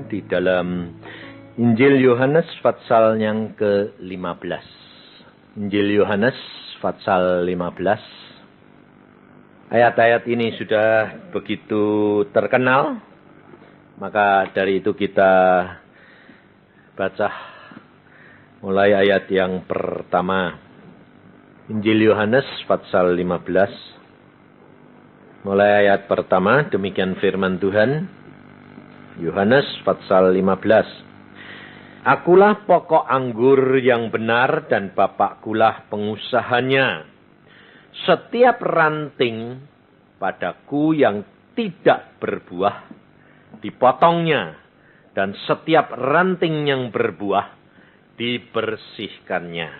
di dalam Injil Yohanes pasal yang ke-15. Injil Yohanes pasal 15. Ayat-ayat ini sudah begitu terkenal, maka dari itu kita baca mulai ayat yang pertama. Injil Yohanes pasal 15. Mulai ayat pertama, demikian firman Tuhan. Yohanes pasal 15. Akulah pokok anggur yang benar dan Bapakkulah pengusahanya. Setiap ranting padaku yang tidak berbuah, dipotongnya. Dan setiap ranting yang berbuah, dibersihkannya.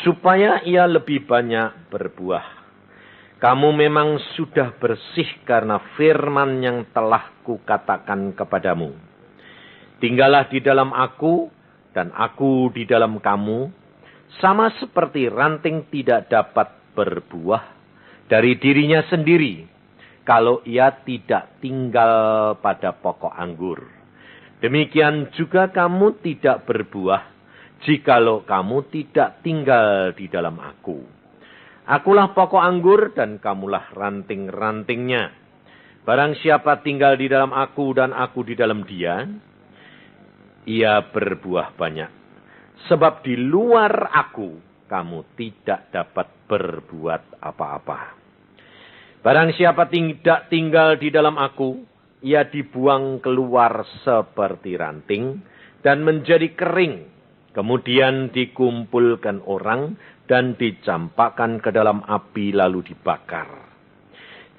Supaya ia lebih banyak berbuah. Kamu memang sudah bersih karena firman yang telah kukatakan kepadamu. Tinggallah di dalam aku dan aku di dalam kamu. Sama seperti ranting tidak dapat berbuah dari dirinya sendiri kalau ia tidak tinggal pada pokok anggur. Demikian juga kamu tidak berbuah jikalau kamu tidak tinggal di dalam aku. Akulah pokok anggur dan kamulah ranting-rantingnya. Barang siapa tinggal di dalam aku dan aku di dalam dia, ia berbuah banyak. Sebab di luar aku, kamu tidak dapat berbuat apa-apa. Barang siapa tidak tinggal di dalam aku, ia dibuang keluar seperti ranting dan menjadi kering. Kemudian dikumpulkan orang dan dicampakkan ke dalam api lalu dibakar.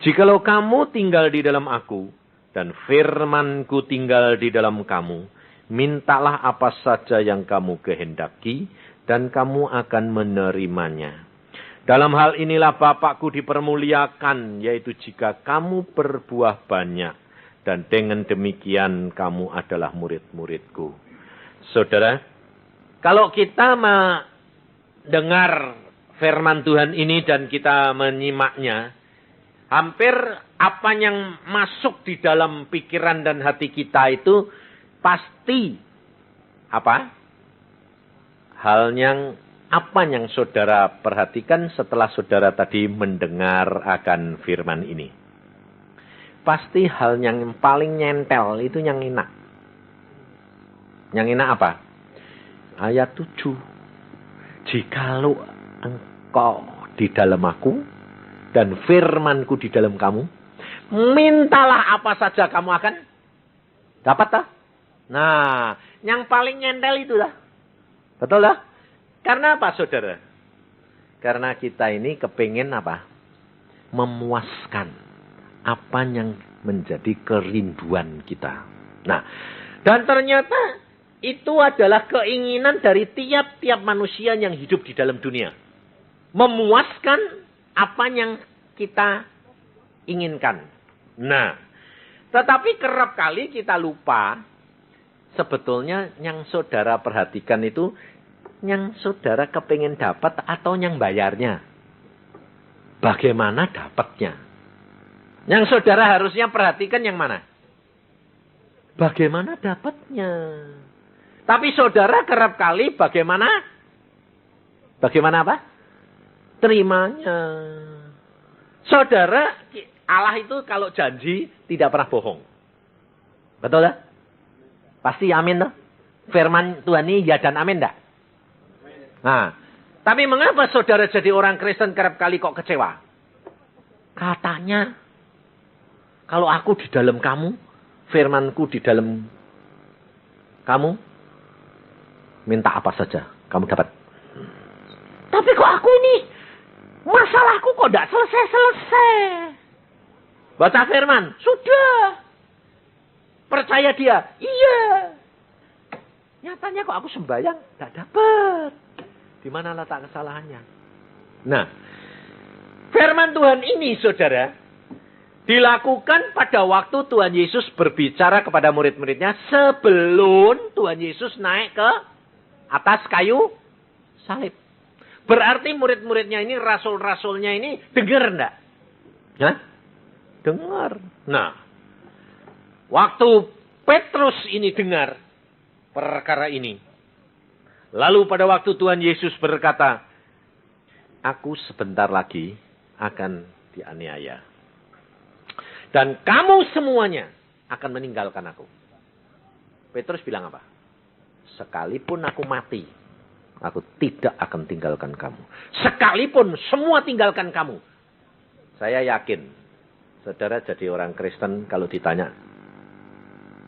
Jikalau kamu tinggal di dalam aku, dan firmanku tinggal di dalam kamu, mintalah apa saja yang kamu kehendaki, dan kamu akan menerimanya. Dalam hal inilah Bapakku dipermuliakan, yaitu jika kamu berbuah banyak, dan dengan demikian kamu adalah murid-muridku. Saudara, kalau kita dengar firman Tuhan ini dan kita menyimaknya, hampir apa yang masuk di dalam pikiran dan hati kita itu pasti apa? Apa yang saudara perhatikan setelah saudara tadi mendengar akan firman ini? Pasti hal yang paling nyentel itu yang enak. Yang enak apa? Ayat 7. Jikalau engkau di dalam aku dan firmanku di dalam kamu, mintalah apa saja kamu akan dapat tak? Nah, yang paling nyentel itu lah. Betul lah? Karena apa saudara? Karena kita ini kepingin apa? Memuaskan apa yang menjadi kerinduan kita. Nah, dan ternyata itu adalah keinginan dari tiap-tiap manusia yang hidup di dalam dunia. Memuaskan apa yang kita inginkan. Nah, tetapi kerap kali kita lupa. Sebetulnya yang saudara perhatikan itu, yang saudara kepingin dapat atau yang bayarnya. Bagaimana dapatnya? Yang saudara harusnya perhatikan yang mana? Bagaimana dapatnya? Tapi saudara kerap kali bagaimana apa? Terimanya. Saudara, Allah itu kalau janji tidak pernah bohong. Betul tak? Pasti amin tak? Firman Tuhan ini ya dan amin tak? Nah, tapi mengapa saudara jadi orang Kristen kerap kali kok kecewa? Katanya, kalau aku di dalam kamu, firmanku di dalam kamu, minta apa saja, kamu dapat. Tapi kok aku ini, masalahku kok tidak selesai-selesai. Baca firman, sudah. Percaya dia, iya. Nyatanya kok aku sembahyang, tidak dapat. Di mana letak kesalahannya? Nah, firman Tuhan ini, saudara, dilakukan pada waktu Tuhan Yesus berbicara kepada murid-muridnya sebelum Tuhan Yesus naik ke atas kayu salib. Berarti murid-muridnya ini, rasul-rasulnya ini dengar enggak? Hah? Dengar. Nah, waktu Petrus ini dengar perkara ini. Lalu pada waktu Tuhan Yesus berkata, aku sebentar lagi akan dianiaya. Dan kamu semuanya akan meninggalkan aku. Petrus bilang apa? Sekalipun aku mati, aku tidak akan tinggalkan kamu. Sekalipun semua tinggalkan kamu. Saya yakin, saudara jadi orang Kristen kalau ditanya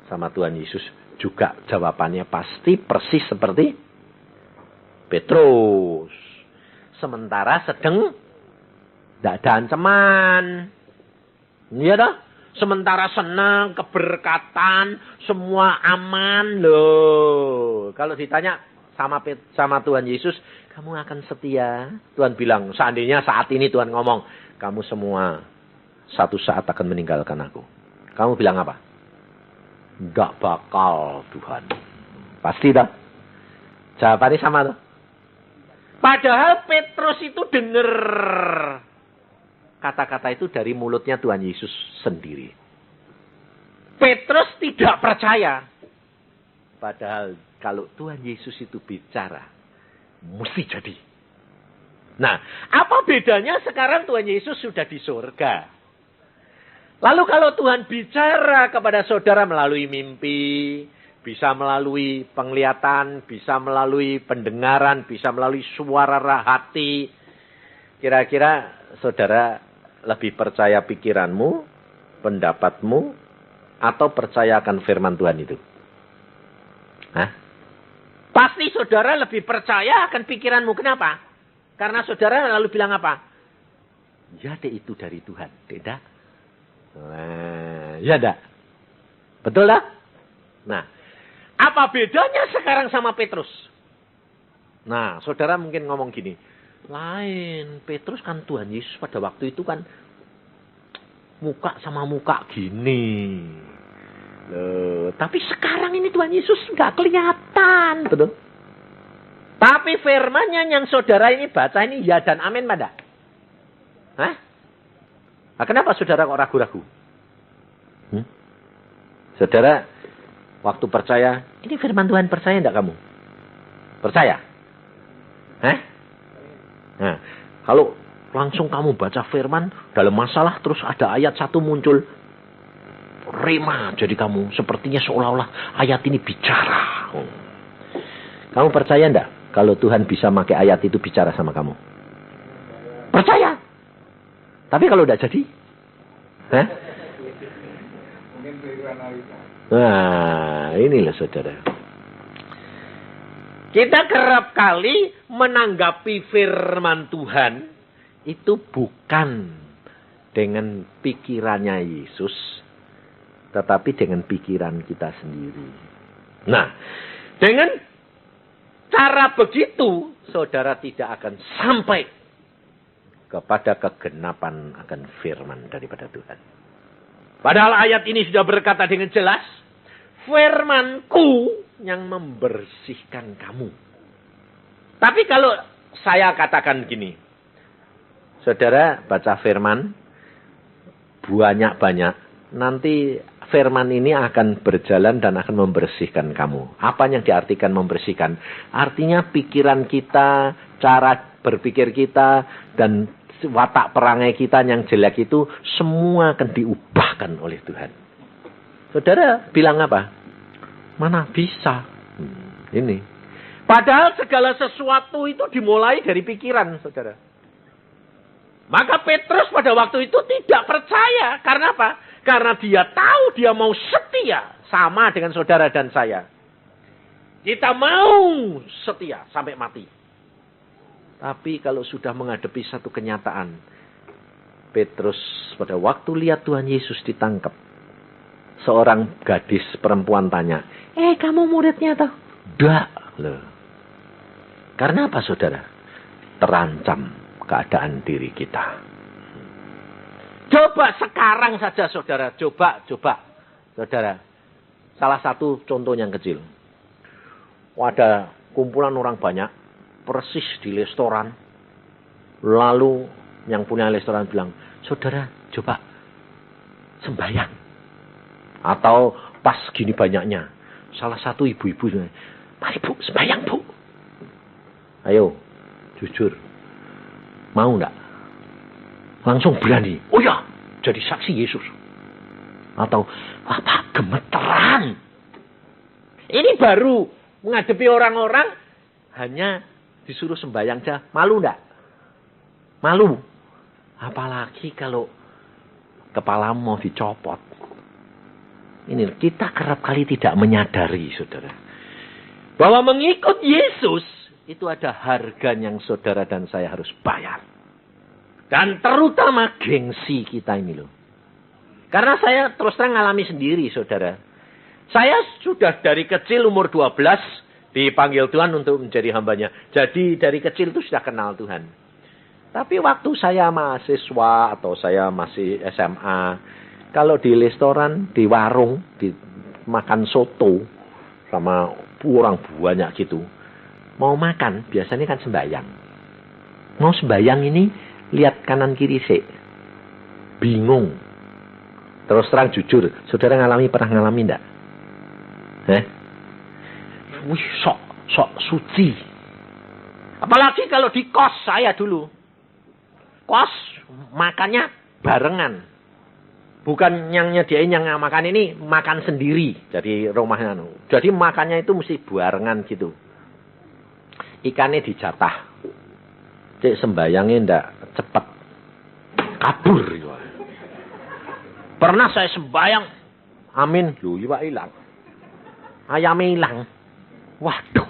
sama Tuhan Yesus, juga jawabannya pasti persis seperti Petrus. Sementara sedang tidak ada ancaman. Iya dah. Sementara senang, keberkatan, semua aman loh. Kalau ditanya sama Tuhan Yesus, kamu akan setia? Tuhan bilang, seandainya saat ini Tuhan ngomong, kamu semua satu saat akan meninggalkan aku. Kamu bilang apa? Enggak bakal Tuhan. Pasti dah. Jawabannya sama tuh. Padahal Petrus itu dengar kata-kata itu dari mulutnya Tuhan Yesus sendiri. Petrus tidak percaya. Padahal kalau Tuhan Yesus itu bicara, mesti jadi. Nah, apa bedanya sekarang Tuhan Yesus sudah di surga? Lalu kalau Tuhan bicara kepada saudara melalui mimpi, bisa melalui penglihatan, bisa melalui pendengaran, bisa melalui suara hati. Kira-kira saudara lebih percaya pikiranmu, pendapatmu, atau percayakan firman Tuhan itu? Hah? Pasti saudara lebih percaya akan pikiranmu. Kenapa? Karena saudara lalu bilang apa? Ya, itu dari Tuhan. Tidak? Nah, ya dah. Betul dah? Nah, apa bedanya sekarang sama Petrus? Nah, saudara mungkin ngomong gini. Lain, Petrus kan Tuhan Yesus pada waktu itu kan muka sama muka gini. Loh, tapi sekarang ini Tuhan Yesus nggak kelihatan. Betul? Tapi firman-Nya yang saudara ini baca ini ya dan amin pada. Hah? Nah, kenapa saudara kok ragu-ragu? Saudara waktu percaya, ini firman Tuhan, percaya enggak kamu? Percaya? Hah? Nah, kalau langsung kamu baca firman, dalam masalah terus ada ayat satu muncul, rema, jadi kamu sepertinya seolah-olah ayat ini bicara. Kamu percaya enggak kalau Tuhan bisa pakai ayat itu bicara sama kamu? Percaya? Tapi kalau udah jadi? Hah? Nah, inilah saudara. Kita kerap kali menanggapi firman Tuhan itu bukan dengan pikirannya Yesus, tetapi dengan pikiran kita sendiri. Nah, dengan cara begitu, saudara tidak akan sampai kepada kegenapan akan firman daripada Tuhan. Padahal ayat ini sudah berkata dengan jelas, firman-Ku yang membersihkan kamu. Tapi kalau saya katakan gini, saudara baca firman banyak-banyak, nanti firman ini akan berjalan dan akan membersihkan kamu. Apa yang diartikan membersihkan? Artinya pikiran kita, cara berpikir kita, dan watak perangai kita yang jelek itu semua akan diubahkan oleh Tuhan. Saudara bilang apa? Mana bisa? Ini. Padahal segala sesuatu itu dimulai dari pikiran, saudara. Maka Petrus pada waktu itu tidak percaya. Karena apa? Karena dia tahu dia mau setia sama dengan saudara dan saya. Kita mau setia sampai mati. Tapi kalau sudah menghadapi satu kenyataan, Petrus pada waktu lihat Tuhan Yesus ditangkap, seorang gadis perempuan tanya, kamu muridnya toh? Enggak. Loh. Karena apa saudara? Terancam keadaan diri kita. Coba sekarang saja saudara, coba. Saudara, salah satu contoh yang kecil. Ada kumpulan orang banyak, persis di restoran. Lalu yang punya restoran bilang, saudara coba sembahyang. Atau pas gini banyaknya. Salah satu ibu-ibu, mari Bu, sembahyang Bu. Ayo, jujur. Mau enggak? Langsung berani. Oh ya, jadi saksi Yesus. Atau, apa gemeteran. Ini baru menghadapi orang-orang hanya disuruh sembahyang saja. Malu enggak? Malu. Apalagi kalau kepala mau dicopot. Ini kita kerap kali tidak menyadari, saudara. Bahwa mengikut Yesus, itu ada harga yang saudara dan saya harus bayar. Dan terutama gengsi kita ini loh. Karena saya terus terang ngalami sendiri, saudara. Saya sudah dari kecil umur 12 dipanggil Tuhan untuk menjadi hambanya. Jadi dari kecil itu sudah kenal Tuhan. Tapi waktu saya mahasiswa atau saya masih SMA, kalau di restoran, di warung, di makan soto sama orang banyak gitu, mau makan biasanya kan sembahyang. Mau sembahyang ini lihat kanan kiri sih, bingung. Terus terang jujur, saudara pernah ngalami enggak? Wih, sok suci. Apalagi kalau di kos saya dulu. Kos makannya barengan. Bukan yang nyediain yang makan ini makan sendiri. Jadi rumahnya. Jadi makannya itu mesti barengan gitu. Ikannya dijatah. Cek sembayangnya ndak cepet. Kabur. Pernah saya sembayang. Amin. Loh, iya hilang. Ayamnya hilang. Waduh.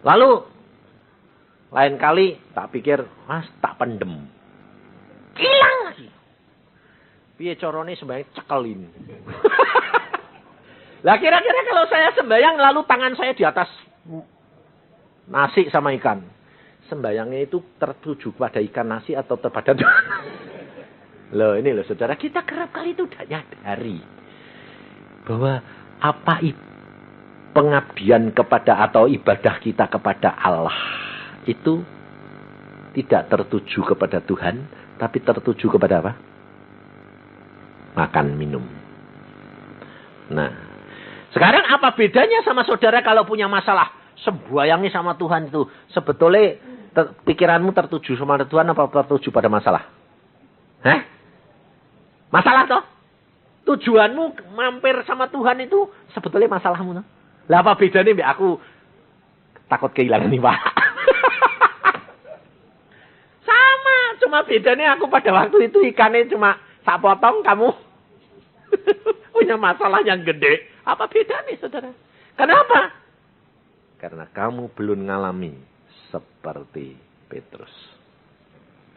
Lalu lain kali tak pikir, mas tak pendem. Hilang lagi. Piye carane sembahyang cekelin. Lah kira-kira kalau saya sembahyang lalu tangan saya di atas nasi sama ikan. Sembayangnya itu tertuju pada ikan nasi atau kepada Tuhan. Loh ini loh saudara, kita kerap kali itu tidak nyadari. Bahwa apa pengabdian kepada atau ibadah kita kepada Allah itu tidak tertuju kepada Tuhan, tapi tertuju kepada apa? Makan, minum. Nah, sekarang apa bedanya sama saudara kalau punya masalah? Sembayangnya sama Tuhan itu sebetulnya pikiranmu tertuju sama Tuhan apa tertuju pada masalah? Masalah toh? Tujuanmu mampir sama Tuhan itu sebetulnya masalahmu toh? Lah apa bedanya mbak aku takut kehilangan nih Pak? Sama, cuma bedanya aku pada waktu itu ikannya cuma sak potong, kamu punya masalah yang gede. Apa bedanya saudara? Kenapa? Karena kamu belum ngalami seperti Petrus.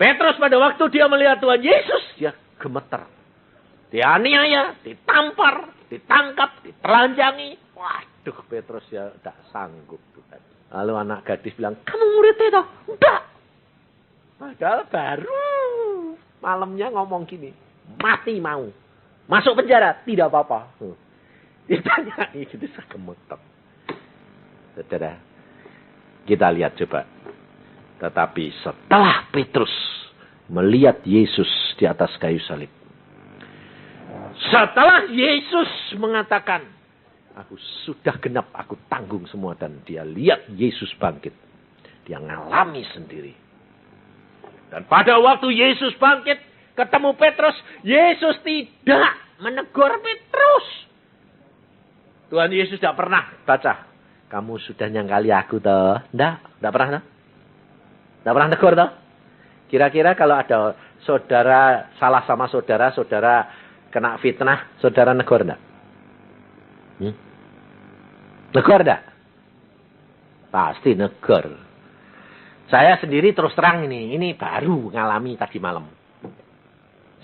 Petrus pada waktu dia melihat Tuhan Yesus, dia gemeter. Dianiaya, ditampar, ditangkap, ditelanjangi. Waduh, Petrus ya tidak sanggup. Tuhan. Lalu anak gadis bilang, kamu muridnya toh? Enggak. Padahal baru malamnya ngomong gini, mati mau. Masuk penjara, tidak apa-apa. Ditanya, itu gemeter. Saudara, kita lihat coba. Tetapi setelah Petrus melihat Yesus di atas kayu salib. Setelah Yesus mengatakan, aku sudah genap, aku tanggung semua. Dan dia lihat Yesus bangkit. Dia ngalami sendiri. Dan pada waktu Yesus bangkit, ketemu Petrus, Yesus tidak menegur Petrus. Tuhan Yesus tidak pernah baca. Kamu sudah nyangkali aku toh? Tidak pernah toh? Tidak pernah negur toh? Kira-kira kalau ada saudara salah sama saudara kena fitnah, saudara negur enggak? Negur enggak? Pasti negur. Saya sendiri terus terang ini baru ngalami tadi malam.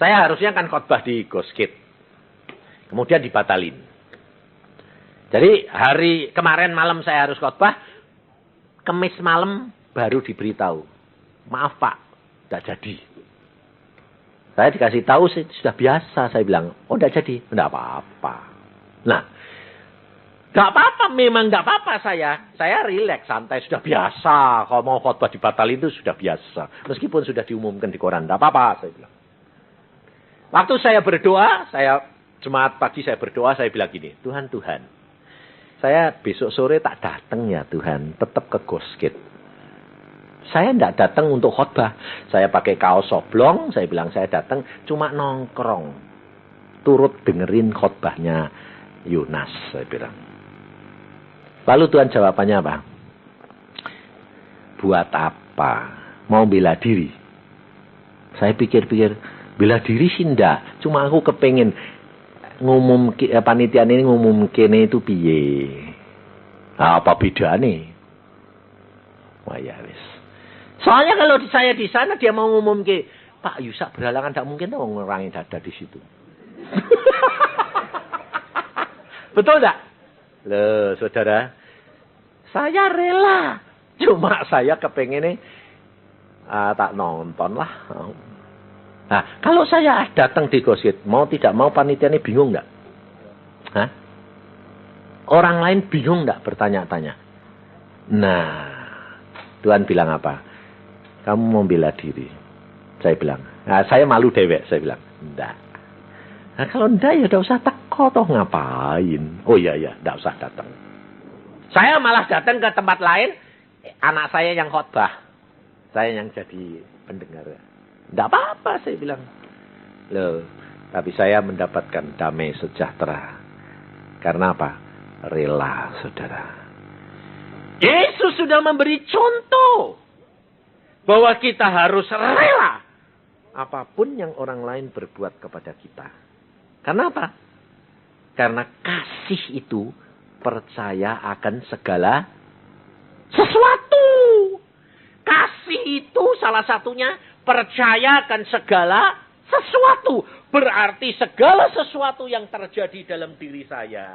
Saya harusnya kan khotbah di Goskit. Kemudian dibatalin. Jadi hari kemarin malam saya harus khotbah. Kemis malam baru diberitahu. Maaf Pak, tidak jadi. Saya dikasih tahu sudah biasa. Saya bilang, oh tidak jadi. Tidak apa-apa. Nah, tidak apa-apa. Memang tidak apa-apa saya. Saya rileks, santai. Sudah biasa. Kalau mau khotbah dibatalin itu sudah biasa. Meskipun sudah diumumkan di koran. Tidak apa-apa, saya bilang. Waktu saya berdoa, saya Jumat pagi saya berdoa, saya bilang gini, Tuhan, saya besok sore tak datang ya Tuhan, tetap ke Gosgate. Saya tidak datang untuk khotbah. Saya pakai kaos oblong, saya bilang saya datang cuma nongkrong. Turut dengerin khotbahnya Yunas, saya bilang. Lalu Tuhan jawabannya apa? Buat apa? Mau bela diri? Saya pikir-pikir, bela diri sih enggak. Cuma aku kepengen panitia ini ngumum kene itu piye. Nah, apa bedane? Wah ya wis. Soalnya kalau saya di sana dia mau ngumum ke Pak Yusak berhalangan, tidak mungkin dong ngurangin dada di situ. Betul tak? Loh, saudara, saya rela. Cuma saya kepengen tak nonton lah. Nah, kalau saya datang di Gosgate, mau tidak mau panitia ini bingung nggak? Hah? Orang lain bingung nggak bertanya-tanya? Nah, Tuhan bilang apa? Kamu mau bela diri. Saya bilang, nah, saya malu dewek. Saya bilang, enggak. Nah, kalau enggak ya enggak usah teko toh ngapain. Oh iya, enggak usah datang. Saya malah datang ke tempat lain, anak saya yang khotbah. Saya yang jadi pendengar. Enggak apa-apa saya bilang. Loh, tapi saya mendapatkan damai sejahtera. Karena apa? Rela, saudara. Yesus sudah memberi contoh bahwa kita harus rela apapun yang orang lain berbuat kepada kita. Karena apa? Karena kasih itu percaya akan segala sesuatu. Kasih itu salah satunya percaya akan segala sesuatu. Berarti segala sesuatu yang terjadi dalam diri saya,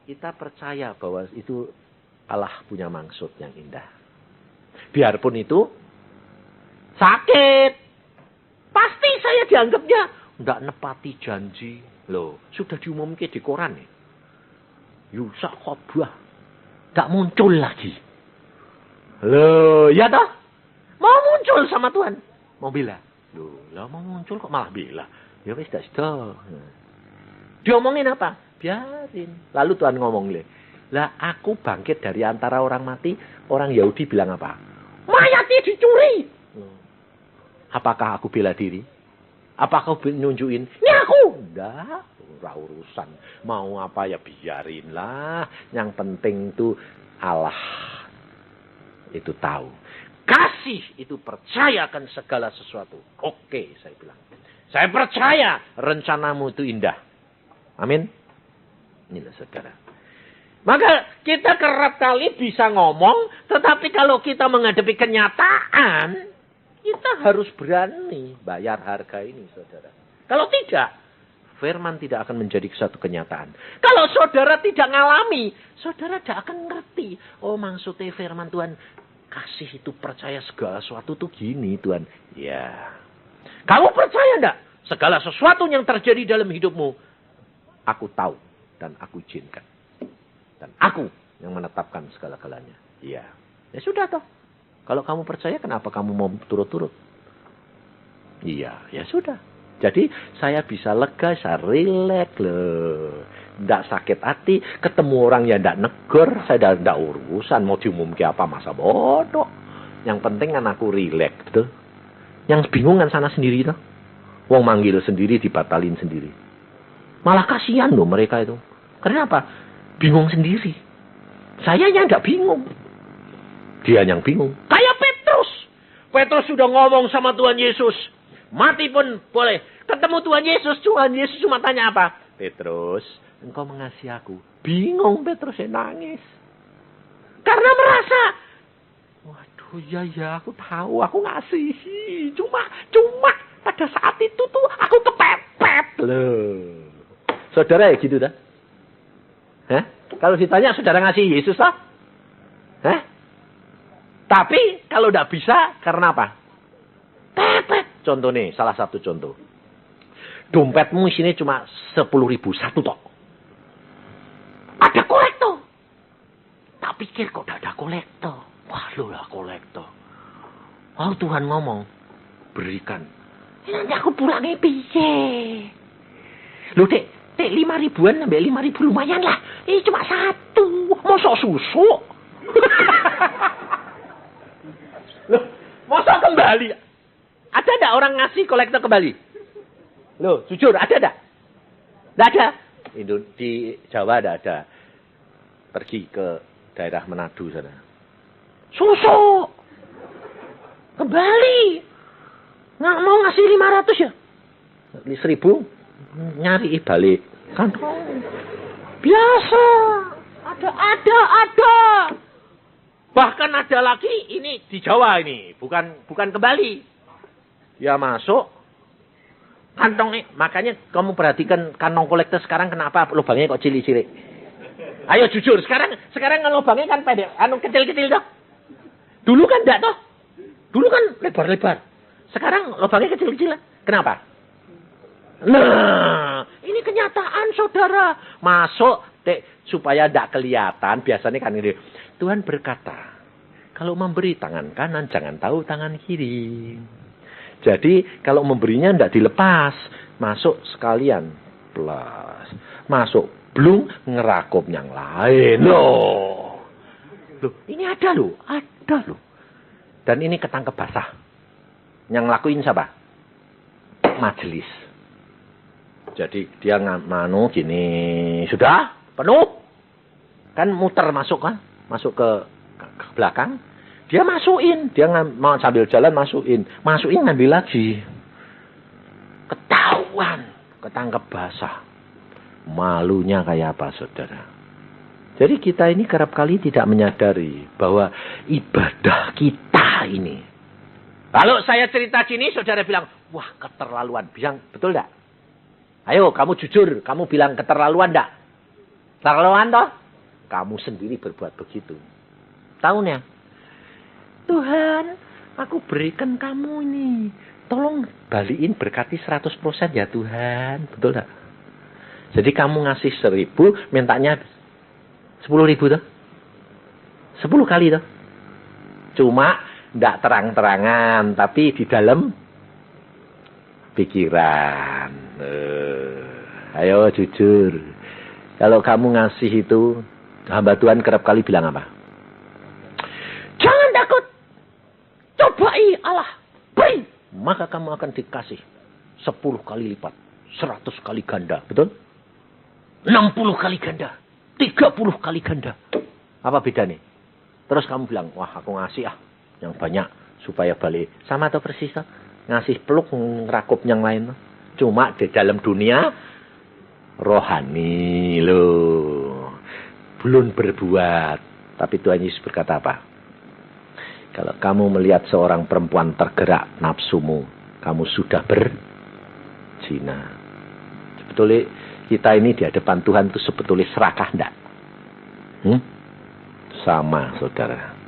kita percaya bahwa itu Allah punya maksud yang indah. Biarpun itu sakit. Pasti saya dianggapnya tidak nepati janji. Loh, sudah diumumkan di koran nih. Yusak khotbah. Tidak muncul lagi. Loh, ya toh? Mau muncul sama Tuhan. Mau bela. Loh, lah mau muncul kok malah bela. Ya wis sudah. Diomongin apa? Biarin. Lalu Tuhan ngomong, lah aku bangkit dari antara orang mati. Orang Yahudi bilang apa? Mayatnya dicuri. Apakah aku bela diri? Apakah aku nunjukin? Ini aku. Enggak. Ora urusan. Mau apa ya biarin lah. Yang penting itu Allah itu tahu. Kasih itu percayakan segala sesuatu. Oke, saya bilang. Saya percaya rencanamu itu indah. Amin. Inilah saudara. Maka kita kerap kali bisa ngomong, tetapi kalau kita menghadapi kenyataan, kita harus berani bayar harga ini, saudara. Kalau tidak, firman tidak akan menjadi suatu kenyataan. Kalau saudara tidak ngalami, saudara tidak akan ngerti. Oh, maksudnya firman Tuhan, kasih itu percaya segala sesuatu tuh gini, Tuhan. Ya. Kamu percaya enggak? Segala sesuatu yang terjadi dalam hidupmu, aku tahu dan aku izinkan. Dan aku yang menetapkan segala-galanya. Iya. Ya sudah toh. Kalau kamu percaya, kenapa kamu mau turut-turut? Iya, ya sudah. Jadi saya bisa lega, saya rileks loh. Tidak sakit hati. Ketemu orang yang tidak negur. Saya tidak urusan. Mau diumumkan apa, masa bodoh. Yang penting kan aku rileks. Betul. Yang bingung kan sana sendiri toh. Wong manggil sendiri, dibatalin sendiri. Malah kasihan loh mereka itu. Kenapa? Bingung sendiri. Saya yang tidak bingung. Dia yang bingung. Kayak Petrus. Petrus sudah ngomong sama Tuhan Yesus. Mati pun boleh. Ketemu Tuhan Yesus. Tuhan Yesus cuma tanya apa? Petrus, engkau mengasihi aku. Bingung Petrus nangis. Karena merasa. Waduh ya aku tahu. Aku ngasihi. Cuma pada saat itu tuh aku kepepet. Loh. Saudara ya gitu dah. Hah? Kalau ditanya saudara ngasih Yesus lah. Hah? Tapi kalau tidak bisa karena apa? Pepet. Contoh nih, salah satu contoh. Dompetmu isinya cuma 10.000 satu tok. Ada kolektor. Tak pikir kok tidak ada kolektor. Wah lu lah kolektor. Oh Tuhan ngomong. Berikan. Nanti aku pulangnya piye. Loh, Dek, 5.000-an sampai 5.000 lumayan lah. Ini cuma satu. Masa susu? Loh, masa kembali? Ada enggak orang ngasih kolektor kembali? Loh, jujur, ada enggak? Enggak ada. Di Jawa enggak ada. Pergi ke daerah Manado sana. Susu. Kembali. Nggak mau ngasih 500 ya? 1.000 nyari balik. Kan biasa. Ada. Bahkan ada lagi ini di Jawa ini, bukan kembali. Dia masuk kantong, makanya kamu perhatikan kantong kolektor sekarang kenapa lubangnya kok cilik-cilik. Ayo jujur, sekarang lubangnya kan pendek, kecil-kecil toh. Dulu kan enggak toh. Dulu kan lebar-lebar. Sekarang lubangnya kecil-kecil. Kenapa? Nah, ini kenyataan saudara. Masuk supaya tidak kelihatan. Biasanya kan ini. Tuhan berkata, kalau memberi tangan kanan, jangan tahu tangan kiri. Jadi, kalau memberinya tidak dilepas. Masuk sekalian. Plus. Masuk. Belum ngerakup yang lain. Loh, ini ada loh. Ada loh. Dan ini ketangkep basah. Yang ngelakuin siapa? Majelis. Jadi dia nganu gini, sudah penuh, kan muter masuk kan, masuk ke belakang, dia masukin, dia mau sambil jalan masukin ngambil lagi, ketahuan, ketangkep basah, malunya kayak apa saudara? Jadi kita ini kerap kali tidak menyadari bahwa ibadah kita ini. Kalau saya cerita gini, saudara bilang, wah keterlaluan, bilang betul enggak? Ayo, kamu jujur. Kamu bilang keterlaluan enggak? Keterlaluan toh? Kamu sendiri berbuat begitu. Tahunnya. Tuhan, aku berikan kamu ini. Tolong balikin berkati 100% ya Tuhan. Betul enggak? Jadi kamu ngasih 1.000, mintanya 10.000 toh? 10 kali toh? Cuma enggak terang-terangan. Tapi di dalam pikiran. Ayo jujur. Kalau kamu ngasih itu, hamba Tuhan kerap kali bilang apa? Jangan takut. Cobai Allah. Beri. Maka kamu akan dikasih 10 kali lipat. 100 kali ganda. Betul? 60 kali ganda. 30 kali ganda. Apa bedanya? Terus kamu bilang, wah aku ngasih yang banyak supaya balik. Sama atau persis toh? Ngasih peluk ngerakup yang lain. Cuma di dalam dunia rohani loh. Belum berbuat. Tapi Tuhan Yesus berkata apa? Kalau kamu melihat seorang perempuan tergerak nafsumu, kamu sudah berzina. Sebetulnya kita ini di hadapan Tuhan itu sebetulnya serakah enggak? Sama saudara.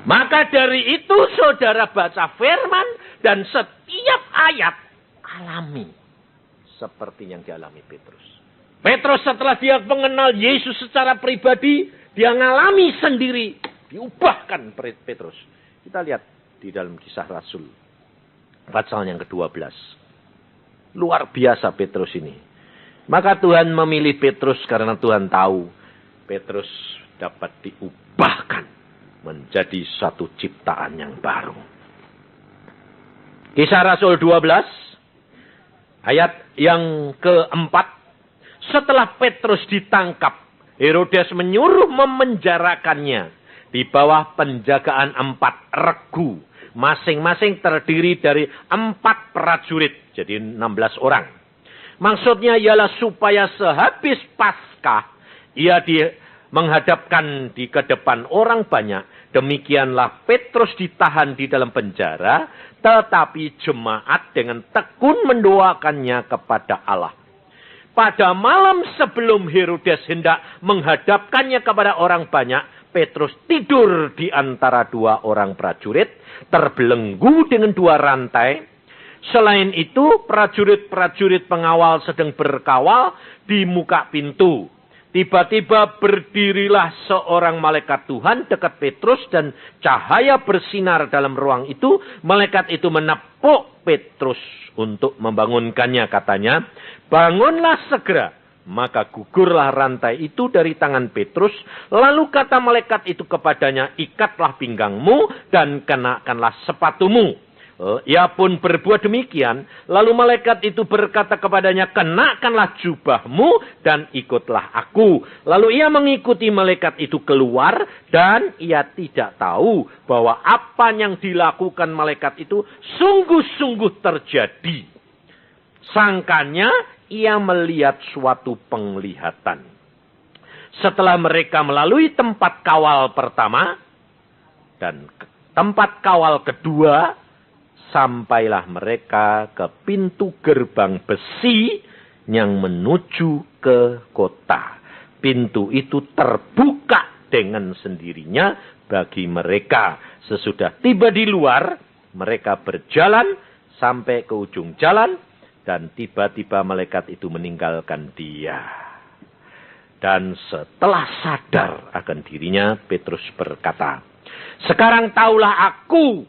Maka dari itu saudara baca firman dan setiap ayat alami seperti yang dialami Petrus. Petrus setelah dia mengenal Yesus secara pribadi, dia ngalami sendiri, diubahkan Petrus. Kita lihat di dalam Kisah Rasul pasal yang ke-12. Luar biasa Petrus ini. Maka Tuhan memilih Petrus karena Tuhan tahu Petrus dapat diubahkan menjadi satu ciptaan yang baru. Kisah Rasul 12, ayat yang ke-4. Setelah Petrus ditangkap, Herodes menyuruh memenjarakannya di bawah penjagaan 4 regu. Masing-masing terdiri dari 4 prajurit, jadi 16 orang. Maksudnya ialah supaya sehabis Paskah, ia menghadapkan di depan orang banyak. Demikianlah Petrus ditahan di dalam penjara, tetapi jemaat dengan tekun mendoakannya kepada Allah. Pada malam sebelum Herodes hendak menghadapkannya kepada orang banyak, Petrus tidur di antara 2 orang prajurit, terbelenggu dengan 2 rantai. Selain itu, prajurit-prajurit pengawal sedang berkawal di muka pintu. Tiba-tiba berdirilah seorang malaikat Tuhan dekat Petrus dan cahaya bersinar dalam ruang itu. Malaikat itu menepuk Petrus untuk membangunkannya, katanya, "Bangunlah segera." Maka gugurlah rantai itu dari tangan Petrus. Lalu kata malaikat itu kepadanya, "Ikatlah pinggangmu dan kenakanlah sepatumu." Ia pun berbuat demikian. Lalu malaikat itu berkata kepadanya, "Kenakanlah jubahmu dan ikutlah aku." Lalu ia mengikuti malaikat itu keluar dan ia tidak tahu bahwa apa yang dilakukan malaikat itu sungguh-sungguh terjadi. Sangkanya ia melihat suatu penglihatan. Setelah mereka melalui tempat kawal pertama dan tempat kawal kedua, sampailah mereka ke pintu gerbang besi yang menuju ke kota. Pintu itu terbuka dengan sendirinya bagi mereka. Sesudah tiba di luar, mereka berjalan sampai ke ujung jalan dan tiba-tiba malaikat itu meninggalkan dia. Dan setelah sadar akan dirinya, Petrus berkata, "Sekarang taulah aku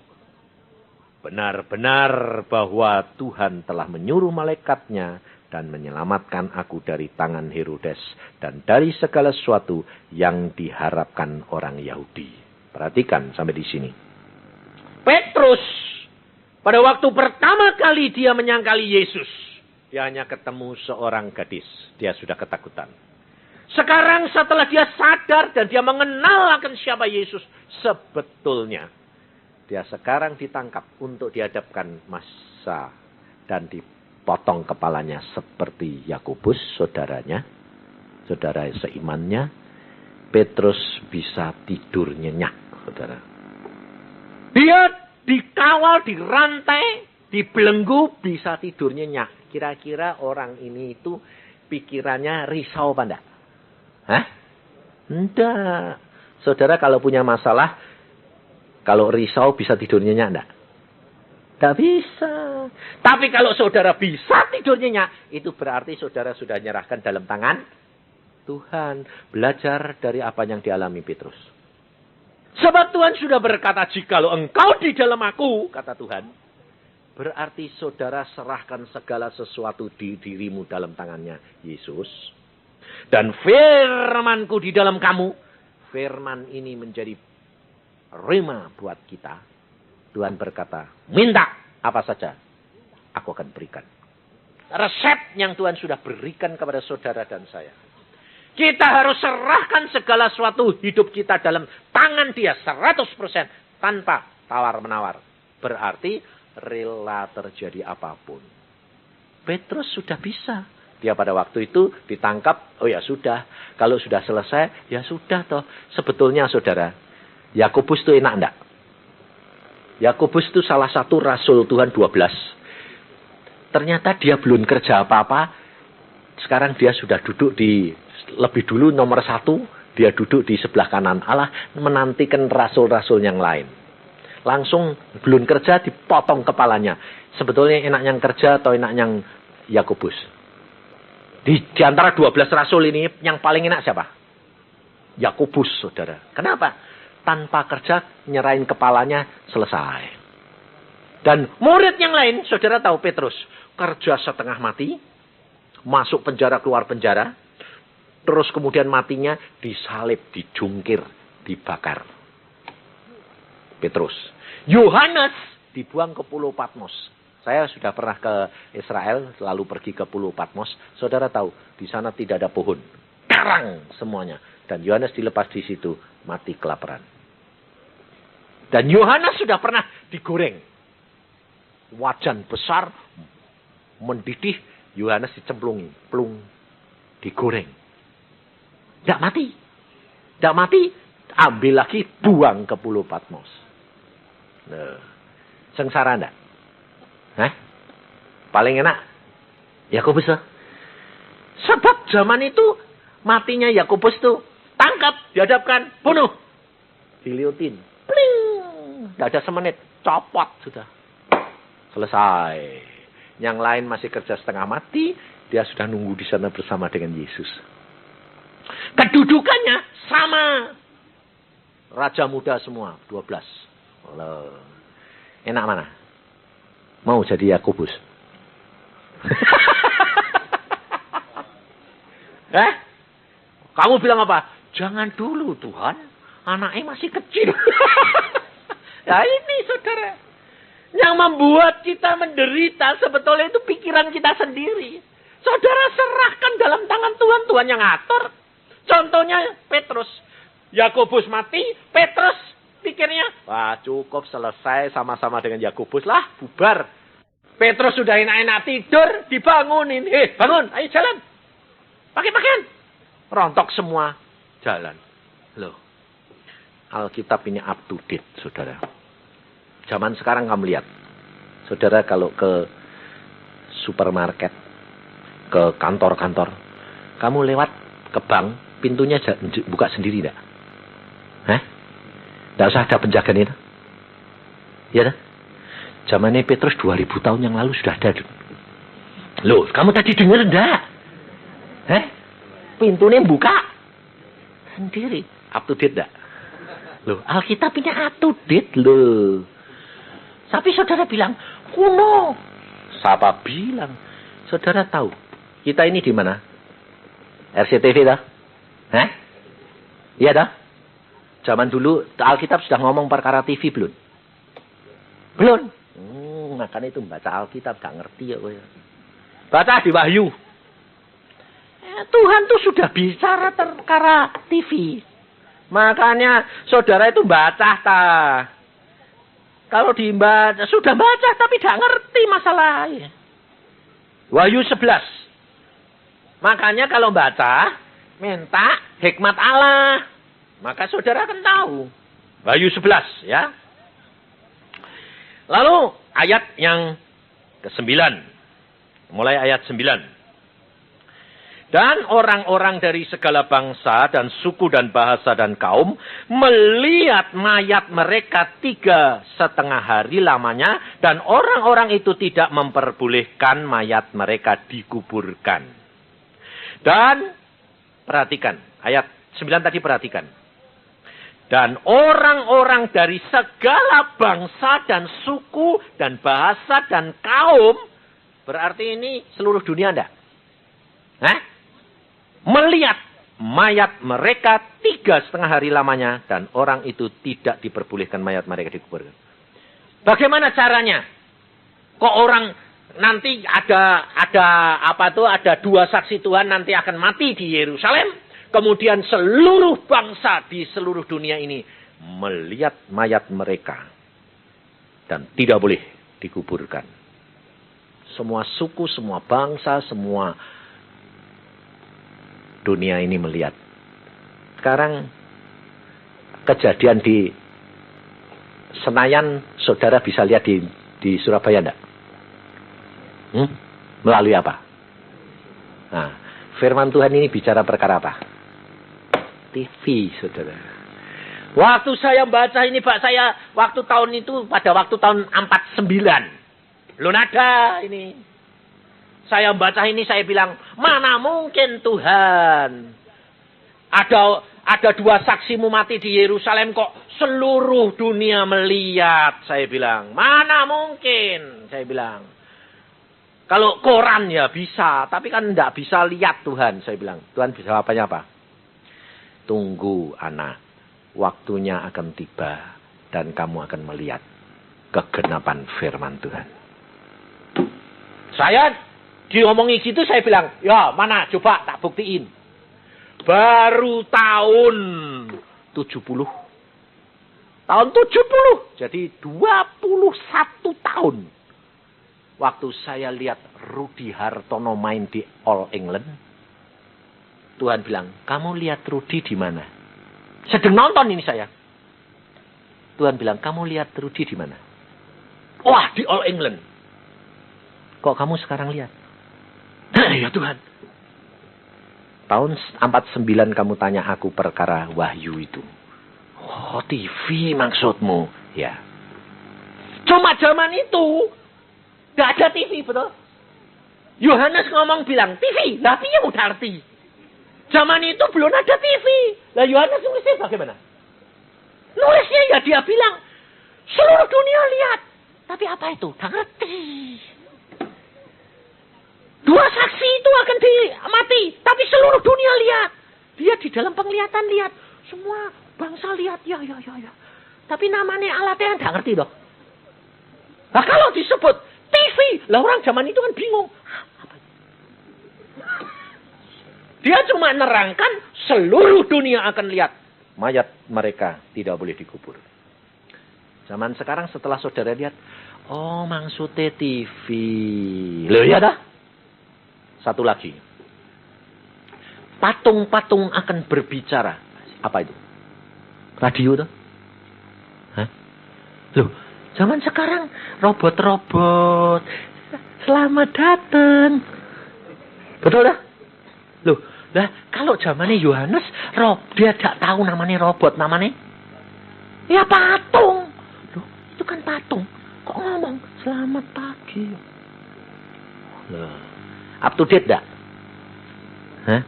benar-benar bahwa Tuhan telah menyuruh malaikatnya dan menyelamatkan aku dari tangan Herodes dan dari segala sesuatu yang diharapkan orang Yahudi." Perhatikan sampai di sini. Petrus, pada waktu pertama kali dia menyangkali Yesus, dia hanya ketemu seorang gadis. Dia sudah ketakutan. Sekarang setelah dia sadar dan dia mengenal akan siapa Yesus sebetulnya, dia sekarang ditangkap untuk dihadapkan massa dan dipotong kepalanya seperti Yakobus, saudaranya, saudara seimannya. Petrus bisa tidur nyenyak, saudara. Dia dikawal, dirantai, dibelenggu, bisa tidur nyenyak. Kira-kira orang ini itu pikirannya risau apa enggak? Hah? Enggak. Saudara kalau punya masalah, kalau risau bisa tidur nyenyak enggak? Enggak bisa. Tapi kalau saudara bisa tidur nyenyak, itu berarti saudara sudah menyerahkan dalam tangan Tuhan. Belajar dari apa yang dialami Petrus. Sebab Tuhan sudah berkata, "Jikalau engkau di dalam aku," kata Tuhan, berarti saudara serahkan segala sesuatu di dirimu dalam tangannya Yesus. Dan firmanku di dalam kamu. Firman ini menjadi rema buat kita. Tuhan berkata, "Minta apa saja, aku akan berikan." Resep yang Tuhan sudah berikan kepada saudara dan saya. Kita harus serahkan segala sesuatu hidup kita dalam tangan Dia 100% tanpa tawar-menawar. Berarti rela terjadi apapun. Petrus sudah bisa. Dia pada waktu itu ditangkap, oh ya sudah. Kalau sudah selesai, ya sudah toh. Sebetulnya saudara, Yakobus itu enak enggak? Yakobus itu salah satu rasul Tuhan 12. Ternyata dia belum kerja apa-apa. Sekarang dia sudah duduk di, lebih dulu nomor 1. Dia duduk di sebelah kanan Allah, menantikan rasul-rasul yang lain. Langsung belum kerja, dipotong kepalanya. Sebetulnya enak yang kerja atau enak yang Yakobus? Di antara 12 rasul ini, yang paling enak siapa? Yakobus, saudara. Kenapa? Tanpa kerja, nyerahin kepalanya, selesai. Dan murid yang lain, saudara tahu Petrus, kerja setengah mati, masuk penjara, keluar penjara, terus kemudian matinya disalib, dijungkir, dibakar. Petrus. Yohanes dibuang ke Pulau Patmos. Saya sudah pernah ke Israel, lalu pergi ke Pulau Patmos. Saudara tahu, di sana tidak ada pohon. Karang semuanya. Dan Yohanes dilepas di situ, mati kelaparan. Dan Yohanes sudah pernah digoreng. Wajan besar, mendidih, Yohanes dicemplungi. Plung, digoreng. Tidak mati. Tidak mati, ambil lagi, buang ke Pulau Patmos. Nah, sengsara enggak? Hah? Paling enak Yakobus. Sebab zaman itu matinya Yakobus tuh tangkap, dihadapkan, bunuh, diliutin, pling, tidak ada semenit, copot sudah, selesai. Yang lain masih kerja setengah mati, dia sudah nunggu di sana bersama dengan Yesus. Kedudukannya sama. Raja muda semua, 12. Loh. Enak mana? Mau jadi Yakobus? Kamu bilang apa? Jangan dulu Tuhan, anaknya masih kecil. Ya ini saudara. Yang membuat kita menderita sebetulnya itu pikiran kita sendiri. Saudara serahkan dalam tangan Tuhan, Tuhan yang ngatur. Contohnya Petrus. Yakobus mati, Petrus pikirnya, wah cukup selesai sama-sama dengan Yakobus lah, bubar. Petrus sudah enak-enak tidur, dibangunin. Bangun, ayo jalan. Pakai pakaian. Rontok semua, jalan. Loh, Alkitab ini up to date, saudara. Zaman sekarang kamu lihat. Saudara kalau ke supermarket, ke kantor-kantor, kamu lewat ke bank, pintunya buka sendiri enggak? Tidak usah ada penjagaan itu. Ya dah. Zamannya Petrus 2000 tahun yang lalu sudah ada. Loh, kamu tadi dengar enggak? Pintunya buka sendiri. Up to date enggak? Loh, Alkitab ini up to date loh. Tapi saudara bilang, kuno. Siapa bilang? Saudara tahu, kita ini di mana? RCTV dah? Iya dah? Zaman dulu Alkitab sudah ngomong perkara TV belum? Belum. Makanya itu baca Alkitab gak ngerti ya. Baca di Wahyu. Tuhan tuh sudah bicara perkara TV. Makanya saudara itu baca kalau dibaca sudah baca tapi gak ngerti masalahnya. Wahyu 11. Makanya kalau baca minta hikmat Allah. Maka saudara akan tahu. Wahyu 11 ya. Lalu ayat yang ke-9. Mulai ayat 9. Dan orang-orang dari segala bangsa dan suku dan bahasa dan kaum melihat mayat mereka 3,5 hari lamanya. Dan orang-orang itu tidak memperbolehkan mayat mereka dikuburkan. Dan perhatikan. Ayat 9 tadi perhatikan. Dan orang-orang dari segala bangsa dan suku dan bahasa dan kaum. Berarti ini seluruh dunia enggak? Melihat mayat mereka 3,5 hari lamanya. Dan orang itu tidak diperbolehkan mayat mereka dikuburkan. Bagaimana caranya? Kok orang nanti ada dua saksi Tuhan nanti akan mati di Yerusalem. Kemudian seluruh bangsa di seluruh dunia ini melihat mayat mereka. Dan tidak boleh dikuburkan. Semua suku, semua bangsa, semua dunia ini melihat. Sekarang kejadian di Senayan, saudara bisa lihat di Surabaya enggak? Melalui apa? Nah, firman Tuhan ini bicara perkara apa? TV, saudara. Waktu saya baca ini, Pak, saya waktu tahun itu, pada waktu tahun 49. Belum ada ini. Saya baca ini, saya bilang, mana mungkin Tuhan. Ada 2 saksimu mati di Yerusalem kok seluruh dunia melihat. Saya bilang, mana mungkin. Saya bilang. Kalau koran ya bisa, tapi kan tidak bisa lihat Tuhan. Saya bilang, Tuhan bisa apa? Tunggu anak, waktunya akan tiba dan kamu akan melihat kegenapan firman Tuhan. Saya diomongi gitu, saya bilang, ya mana coba tak buktiin. Baru tahun 70. Tahun 70, jadi 21 tahun. Waktu saya lihat Rudi Hartono main di All England, Tuhan bilang, kamu lihat Rudi di mana? Sedang nonton ini saya. Tuhan bilang, kamu lihat Rudi di mana? Wah, di All England. Kok kamu sekarang lihat? Ya Tuhan. Tahun 49 kamu tanya aku perkara Wahyu itu. Oh, TV maksudmu? Ya. Cuma zaman itu gak ada TV, betul? Yohanes ngomong bilang, TV, tapi yang udah arti. Zaman itu belum ada TV. Lah Yohanes nulisnya bagaimana? Nulisnya ya dia bilang, seluruh dunia lihat. Tapi apa itu? Tak ngerti. Dua saksi itu akan mati. Tapi seluruh dunia lihat. Dia di dalam penglihatan lihat. Semua bangsa lihat. Ya. Tapi namanya alatnya tak ngerti dong. Nah kalau disebut TV. Lah orang zaman itu kan bingung. Apa? Dia cuma nerangkan seluruh dunia akan lihat. Mayat mereka tidak boleh dikubur. Zaman sekarang setelah saudara lihat. Oh maksudnya TV. Loh ya dah. Satu lagi. Patung-patung akan berbicara. Apa itu? Radio tuh? Hah? Loh, zaman sekarang robot-robot. Selamat datang. Betul dah? Loh, lah kalau zamannya Yohanes, dia tidak tahu namanya robot, namanya ya patung. Loh, itu kan patung. Kok ngomong selamat pagi? Loh, up to date dah? Hah?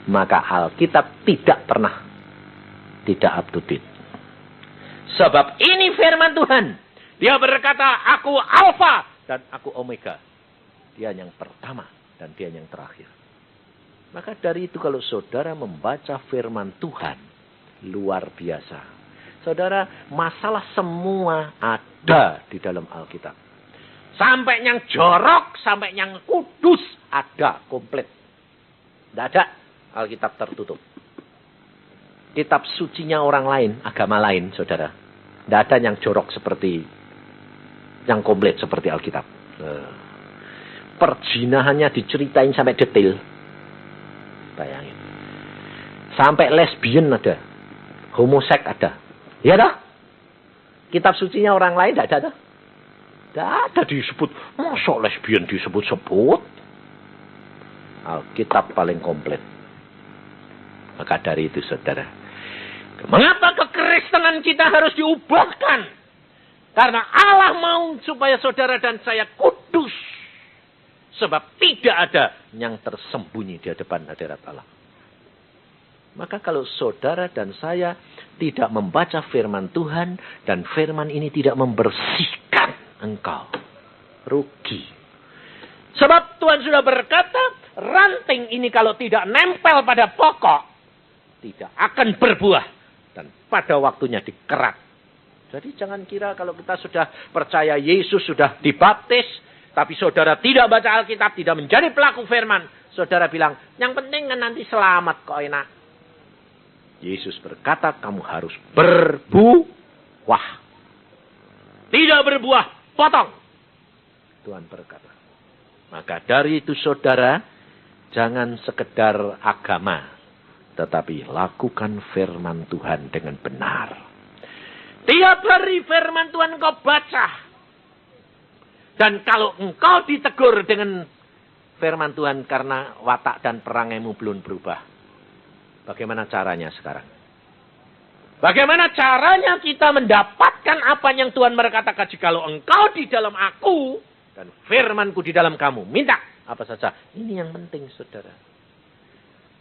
Maka Alkitab tidak pernah tidak up to date. Sebab ini firman Tuhan. Dia berkata, aku Alfa dan aku Omega. Dia yang pertama dan dia yang terakhir. Maka dari itu kalau saudara membaca firman Tuhan, luar biasa. Saudara, masalah semua ada di dalam Alkitab. Sampai yang jorok, sampai yang kudus, ada komplit. Tidak ada Alkitab tertutup. Kitab sucinya orang lain, agama lain, saudara. Tidak ada yang jorok seperti, yang komplit seperti Alkitab. Perjinahannya diceritain sampai detail. Bayangin. Sampai lesbian ada. Homoseks ada. Ya dah? Kitab sucinya orang lain tidak ada. Tidak ada disebut. Masa lesbian disebut-sebut? Alkitab paling komplit. Maka dari itu saudara. Mengapa kekristenan kita harus diubahkan? Karena Allah mau supaya saudara dan saya kudus. Sebab tidak ada yang tersembunyi di hadapan hadirat Allah. Maka kalau saudara dan saya tidak membaca firman Tuhan. Dan firman ini tidak membersihkan engkau. Rugi. Sebab Tuhan sudah berkata. Ranting ini kalau tidak nempel pada pokok. Tidak akan berbuah. Dan pada waktunya dikerat. Jadi jangan kira kalau kita sudah percaya Yesus sudah dibaptis. Tapi saudara tidak baca Alkitab. Tidak menjadi pelaku firman. Saudara bilang. Yang penting kan nanti selamat kok enak. Yesus berkata kamu harus berbuah. Tidak berbuah. Potong. Tuhan berkata. Maka dari itu saudara. Jangan sekedar agama. Tetapi lakukan firman Tuhan dengan benar. Tiap hari firman Tuhan engkau baca. Dan kalau engkau ditegur dengan firman Tuhan karena watak dan perangaimu belum berubah. Bagaimana caranya sekarang? Bagaimana caranya kita mendapatkan apa yang Tuhan berkatakan? Jikalau engkau di dalam aku dan firmanku di dalam kamu. Minta apa saja. Ini yang penting saudara.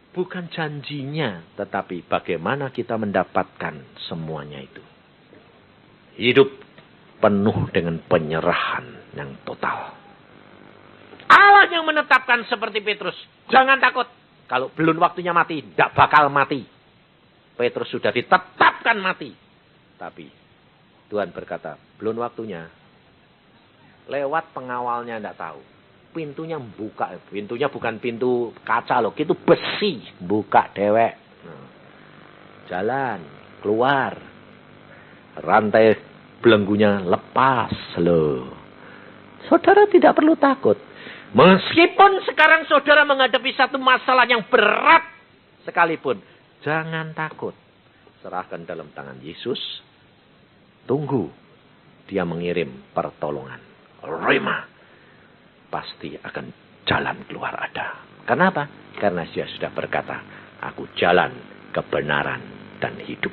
Bukan janjinya, tetapi bagaimana kita mendapatkan semuanya itu. Hidup penuh dengan penyerahan yang total. Allah yang menetapkan seperti Petrus. Jangan takut. Kalau belum waktunya mati, tidak bakal mati. Petrus sudah ditetapkan mati. Tapi Tuhan berkata, belum waktunya. Lewat pengawalnya tidak tahu. Pintunya buka. Pintunya bukan pintu kaca loh. Itu besi. Buka dewek. Jalan. Keluar. Rantai belenggunya lepas loh. Saudara tidak perlu takut. Meskipun sekarang saudara menghadapi satu masalah yang berat sekalipun. Jangan takut. Serahkan dalam tangan Yesus. Tunggu. Dia mengirim pertolongan. Rema. Pasti akan jalan keluar ada. Kenapa? Karena dia sudah berkata, aku jalan, kebenaran, dan hidup.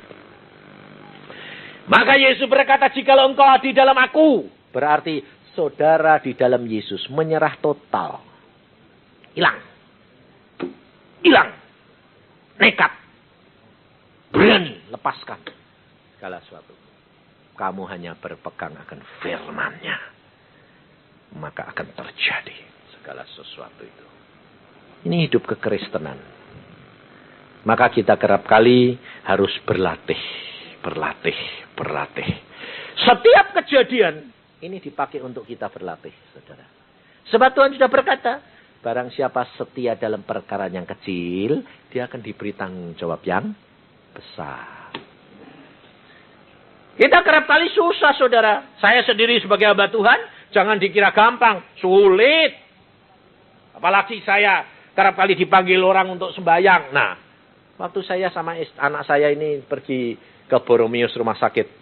Maka Yesus berkata, jikalau engkau di dalam aku. Berarti saudara di dalam Yesus menyerah total. Hilang. Hilang. nekat, berani, lepaskan segala sesuatu. Kamu hanya berpegang akan firman-Nya, maka akan terjadi segala sesuatu itu. Ini hidup kekristenan. Maka kita kerap kali harus berlatih. Setiap kejadian ini dipakai untuk kita berlatih, saudara. Sebab Tuhan sudah berkata, barang siapa setia dalam perkara yang kecil, dia akan diberi tanggung jawab yang besar. Kita kerap kali susah, saudara. Saya sendiri sebagai hamba Tuhan, jangan dikira gampang, sulit. Apalagi saya kerap kali dipanggil orang untuk sembahyang. Nah, waktu saya sama anak saya ini pergi ke Boromius Rumah Sakit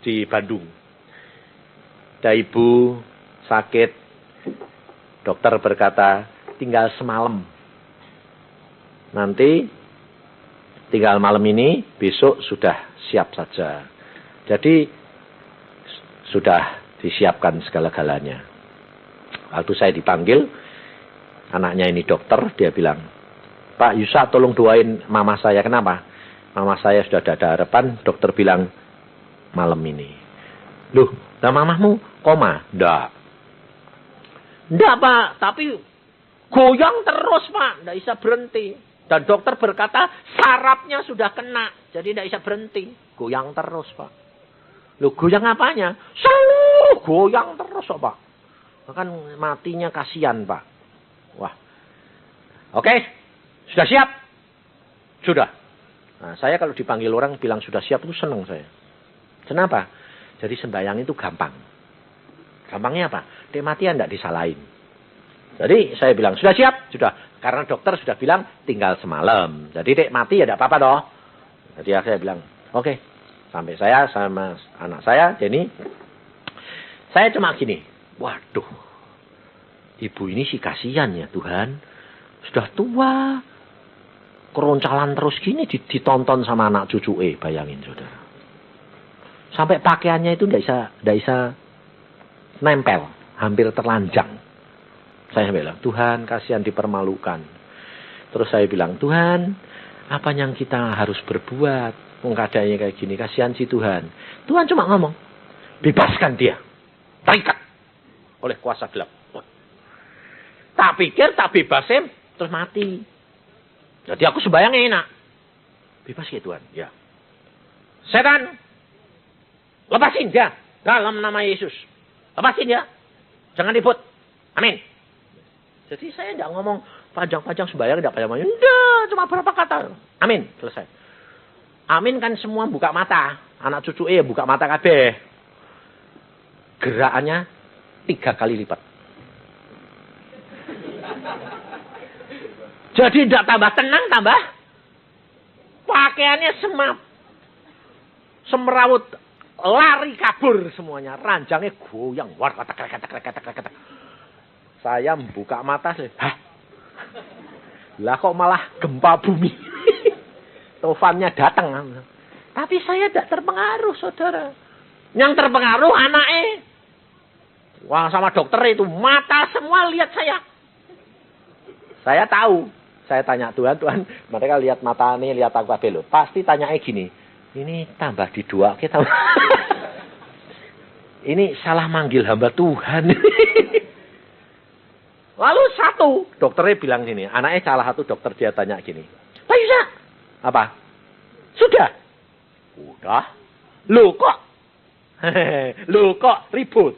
di Bandung. Ada ibu sakit, dokter berkata, tinggal semalam. Nanti tinggal malam ini, besok sudah siap saja. Jadi sudah disiapkan segala-galanya. Waktu saya dipanggil, anaknya ini dokter, dia bilang, Pak Yusa tolong doain mama saya. Kenapa? Mama saya sudah ada harapan, dokter bilang malam ini. Loh, nah mamahmu koma? Enggak, Pak, tapi goyang terus, Pak, enggak bisa berhenti. Dan dokter berkata sarafnya sudah kena, jadi enggak bisa berhenti. Goyang terus, Pak. Loh, goyang apanya? Seluruh goyang terus, Pak. Kan matinya kasihan, Pak. Wah. Oke, sudah siap? Sudah. Nah, saya kalau dipanggil orang bilang sudah siap itu senang saya. Kenapa? Jadi sembahyang itu gampang. Gampangnya apa? Dek matian tidak disalahin. Jadi saya bilang sudah siap? Sudah. Karena dokter sudah bilang tinggal semalam. Jadi dek mati ya tidak apa-apa toh. Jadi saya bilang oke. Sampai saya sama anak saya Jenny. Saya cuma gini. Waduh. Ibu ini sih kasihan ya Tuhan. Sudah tua. Keroncalan terus gini ditonton sama anak cucu bayangin saudara. Sampai pakaiannya itu tidak bisa nempel, hampir terlanjang. Saya bilang, Tuhan kasihan dipermalukan. Terus saya bilang, Tuhan, apa yang kita harus berbuat? Keadaannya kayak gini, kasihan si Tuhan. Tuhan cuma ngomong, bebaskan dia, terikat oleh kuasa gelap. Tak pikir, tak bebasin, terus mati. Jadi aku sembahyang enak. Bebas ya Tuhan, ya. Setan, lepasin dia dalam nama Yesus. Lepasin dia. Jangan ribut. Amin. Jadi saya tidak ngomong panjang-panjang sembahyang, tidak panjang-panjang. Tidak, cuma berapa kata. Amin. Selesai. Amin kan semua buka mata. Anak cucu buka mata kabeh. Gerakannya 3 kali lipat. Jadi tidak tambah tenang, tambah pakaiannya semerawut. Lari kabur semuanya. Ranjangnya goyang. Kata. Saya membuka mata. Hah? Lah kok malah gempa bumi. Tofannya datang. Tapi saya tidak terpengaruh, saudara. Yang terpengaruh anaknya. Wah, sama dokter itu. Mata semua lihat saya. Saya tahu. Saya tanya Tuhan. Mereka lihat mata ini, lihat aku kabeh lho. Pasti tanyanya gini. Ini tambah di 2 kita. Ini salah manggil hamba Tuhan. Lalu satu dokternya bilang gini, anaknya salah satu dokter dia tanya gini, Pak Yusa, apa? Sudah? Udah. Loh kok ribut?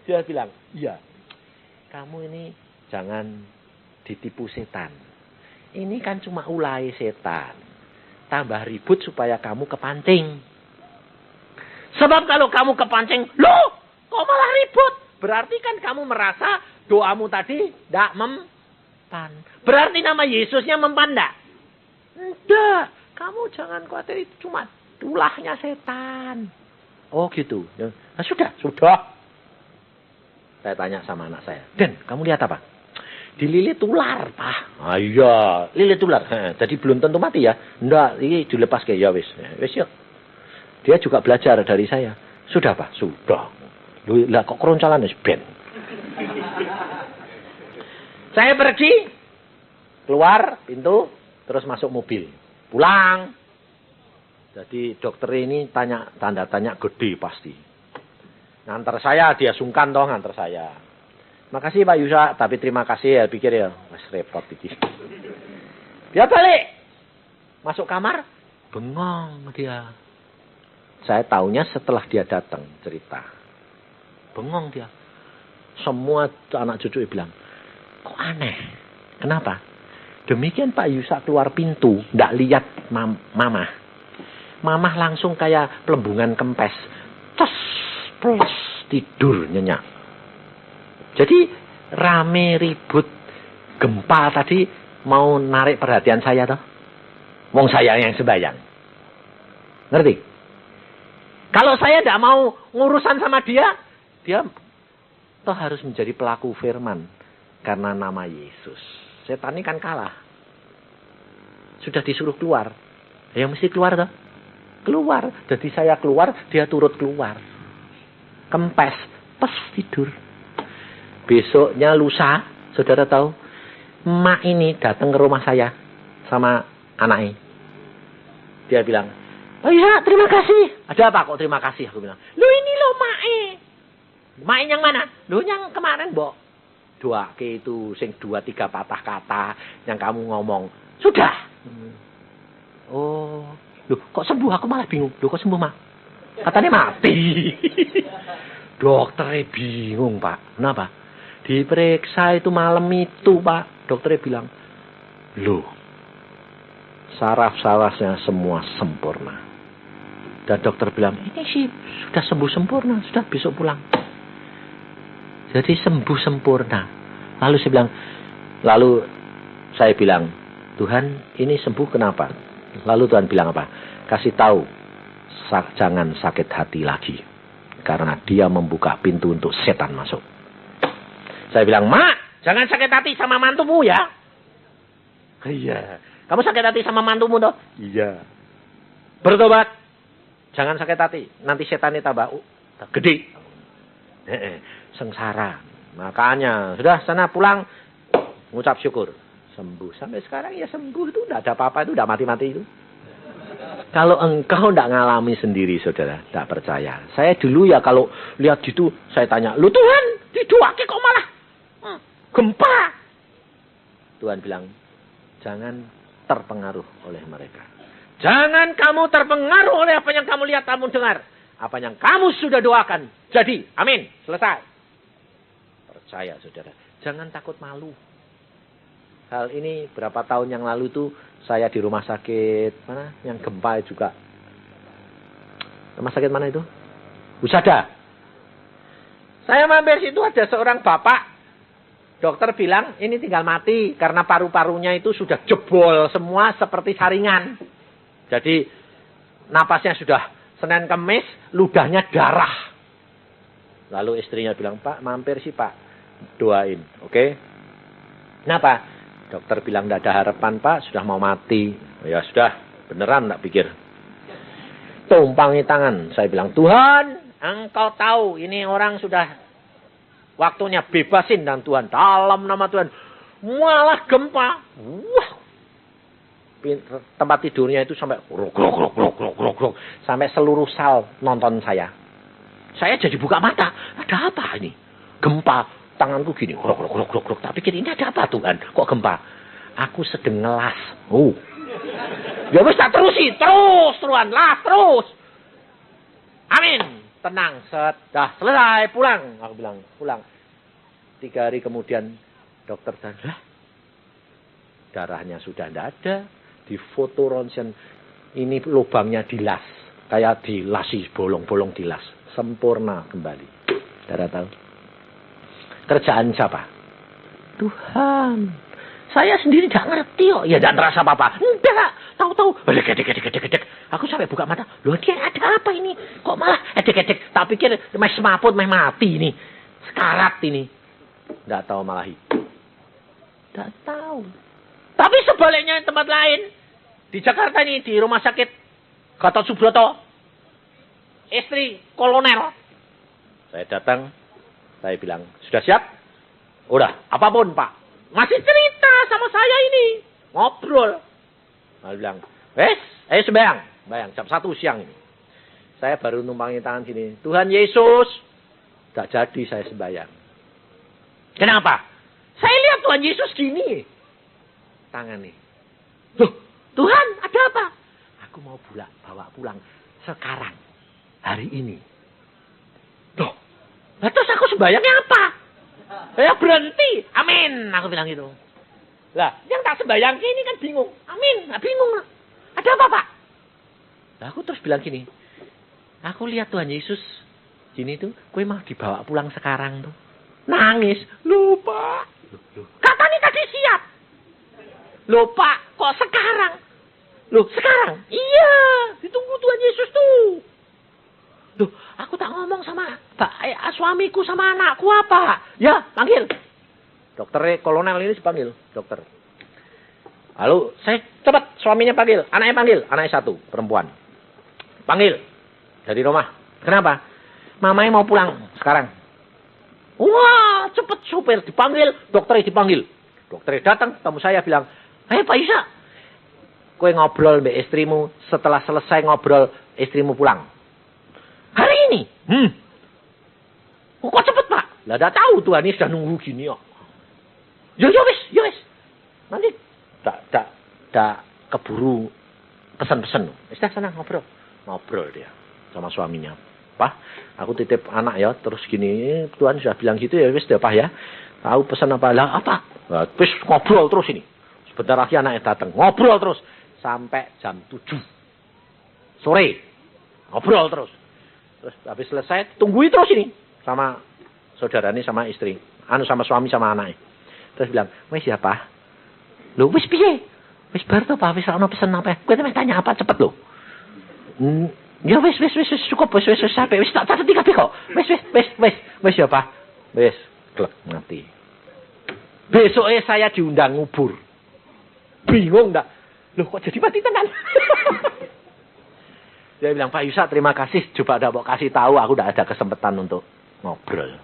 Dia bilang, iya. Kamu ini jangan ditipu setan. Ini kan cuma ulai setan. Tambah ribut supaya kamu kepancing. Sebab kalau kamu kepancing, loh, kok malah ribut? Berarti kan kamu merasa doamu tadi tidak mempan. Berarti nama Yesusnya mempan tidak? Tidak. Kamu jangan khawatir, itu cuma ulahnya setan. Oh gitu. Nah, sudah. Saya tanya sama anak saya, Den, kamu lihat apa? Dililit ular, Pak. Ah iya, lilit ular. Jadi belum tentu mati ya. Enggak, ini dilepas kayak ya wis. Wis yuk. Dia juga belajar dari saya. Sudah, Pak? Sudah. Lah kok keroncalan wis ben. Saya pergi keluar pintu, Terus masuk mobil. Pulang. Jadi dokter ini tanda tanya gede pasti. Ngantar saya, dia sungkan toh ngantar saya. Makasih Pak Yusa, tapi terima kasih ya, pikir ya. Mas repot iki. Dia balik. Masuk kamar, bengong dia. Saya taunya setelah dia datang cerita. Bengong dia. Semua anak cucu bilang, kok aneh? Kenapa? Demikian Pak Yusa keluar pintu, ndak lihat mama. Mama langsung kayak pelembungan kempes. Cos, plus, tidur nyenyak. Jadi rame ribut gempa tadi mau narik perhatian saya toh. Wong saya yang sembahyang. Ngerti? Kalau saya tidak mau ngurusan sama dia toh harus menjadi pelaku firman karena nama Yesus. Setan ini kan kalah. Sudah disuruh keluar. Yang mesti keluar toh? Keluar. Jadi saya keluar, dia turut keluar. Kempes, pas tidur. Besoknya lusa, saudara tahu, emak ini datang ke rumah saya sama anaknya. Dia bilang, oh iya, terima kasih. Ada apa kok terima kasih? Aku bilang, lu ini lo mae. Mae yang mana? Lu yang kemarin, Mbok. Dua ke itu, sing 2-3 patah kata yang kamu ngomong. Sudah. Oh, loh, kok sembuh? Aku malah bingung. Loh, kok sembuh, Mak? Katanya mati. Dokternya bingung, Pak. Kenapa? Diperiksa itu malam itu, Pak. Dokternya bilang, loh, saraf-sarafnya semua sempurna. Dan dokter bilang, ini sih sudah sembuh sempurna. Sudah besok pulang. Jadi sembuh sempurna. Lalu saya bilang, Tuhan, ini sembuh kenapa? Lalu Tuhan bilang apa? Kasih tahu, jangan sakit hati lagi. Karena dia membuka pintu untuk setan masuk. Saya bilang, Mak, jangan sakit hati sama mantumu ya. Iya. Kamu sakit hati sama mantumu toh? Iya. Bertobat. Jangan sakit hati. Nanti setannya tambah gede. Sengsara. Makanya, sudah sana pulang. Ngucap syukur. Sembuh. Sampai sekarang ya sembuh itu. Tidak ada apa-apa itu. Tidak mati-mati itu. Kalau engkau tidak ngalami sendiri, saudara. Tidak percaya. Saya dulu ya kalau lihat gitu. Saya tanya. Lu Tuhan. Didoake kok malah. Gempa. Tuhan bilang. Jangan terpengaruh oleh mereka. Jangan kamu terpengaruh oleh apa yang kamu lihat, kamu dengar. Apa yang kamu sudah doakan. Jadi. Amin. Selesai. Percaya, saudara. Jangan takut malu. Hal ini berapa tahun yang lalu tuh saya di rumah sakit mana yang gempa juga. Rumah sakit mana itu? Husada. Saya mampir situ ada seorang bapak. Dokter bilang ini tinggal mati karena paru-parunya itu sudah jebol semua seperti saringan. Jadi napasnya sudah Senin Kemis, ludahnya darah. Lalu istrinya bilang, Pak mampir sih Pak, doain, oke? Kenapa? Dokter bilang tidak ada harapan Pak, sudah mau mati. Ya sudah, beneran tak pikir. Tumpangi tangan, saya bilang, Tuhan, Engkau tahu ini orang sudah waktunya bebasin dan Tuhan. Dalam nama Tuhan, malah gempa. Wah, tempat tidurnya itu sampai grok. Sampai seluruh sal nonton saya. Saya jadi buka mata, ada apa ini? Gempa. Tanganku gini, grok. Tak pikir ini ada apa Tuhan? Kok gempa? Aku sedang ngelas. Oh. Ya wis tak terusi, terusan lah, terus. Amin. Tenang, sudah selesai, pulang. Aku bilang, pulang. 3 hari kemudian dokter tanya, darahnya sudah tidak ada. Di foto ronsen ini lubangnya dilas. Kayak dilasi, bolong-bolong dilas. Sempurna kembali. Saudara tahu? Kerjaan siapa? Tuhan. Saya sendiri tidak ngerti kok. Ya tidak terasa apa-apa. Enggak. Tahu-tahu. Edek. Aku sampai buka mata. Loh dia ada apa ini? Kok malah edek-edek. Tak pikir meh semaput, meh mati ini. Sekarat ini. Tidak tahu malah hidup. Tidak tahu. Tapi sebaliknya tempat lain. Di Jakarta ini. Di rumah sakit Gatot Subroto. Istri kolonel. Saya datang. Saya bilang, sudah siap? Udah, apapun Pak. Masih cerita sama saya ini. Ngobrol. Lalu bilang, ayo sembahyang. Sembahyang jam 1 siang ini. Saya baru numpangi tangan sini. Tuhan Yesus. Tidak jadi saya sembahyang. Kenapa? Saya lihat Tuhan Yesus gini. Tangan nih. Loh, Tuhan ada apa? Aku mau bawa pulang sekarang. Hari ini. Loh, terus aku sembahyangnya apa? Ya berhenti. Amin. Aku bilang gitu. Lah, yang tak sembahyang ini kan bingung. Amin. Nah, bingung. Ada apa, Pak? Lah, aku terus bilang gini. Aku lihat Tuhan Yesus gini tuh. Kue mau dibawa pulang sekarang tuh. Nangis. Lupa. Katanya tadi siap. Loh, Pak. Kok sekarang? Loh, sekarang? Iya. Ditunggu Tuhan Yesus tuh. Loh, aku tak ngomong sama suamiku sama anakku apa? Ya, panggil. Dokter kolonel ini dipanggil, dokter. Lalu saya cepat suaminya panggil, anaknya panggil, anaknya 1, perempuan. Panggil dari rumah. Kenapa? Mamanya mau pulang sekarang. Wah, cepet supir dipanggil, dokternya dipanggil. Dokternya datang, tamu saya bilang, Pak Isa, kowe ngobrol mbak istrimu, setelah selesai ngobrol istrimu pulang. Hari ini? Kok cepet, Pak? Lah, dah tahu Tuhan ini sudah nunggu gini kok. Ya wis. Nanti tak keburu pesan-pesan. Sudah sana ngobrol dia sama suaminya. Pak, aku titip anak ya, terus gini, Tuhan sudah bilang gitu ya, wis deh Pak ya. Tahu pesan apa? Lah apa? Nah, wis ngobrol terus ini. Sebentar lagi anaknya datang, ngobrol terus sampai jam 7 sore. Ngobrol terus. Terus habis selesai, tunggui terus ini sama saudara ini sama istri, sama suami sama anaknya. Terus bilang, wis ya Pak. Loh, wis piye? Wis bar to Pak, wis ana pesen apa? Kowe tanya apa cepet lho. Ya wis cukup wis sampai wis tak catet kabeh kok. Wis ya Pak. Wis, klek mati. Besoknya saya diundang ngubur. Bingung enggak? Loh kok jadi mati tenan? Dia bilang, Pak Yusa terima kasih, coba ada mau kasih tahu, aku udah ada kesempatan untuk ngobrol.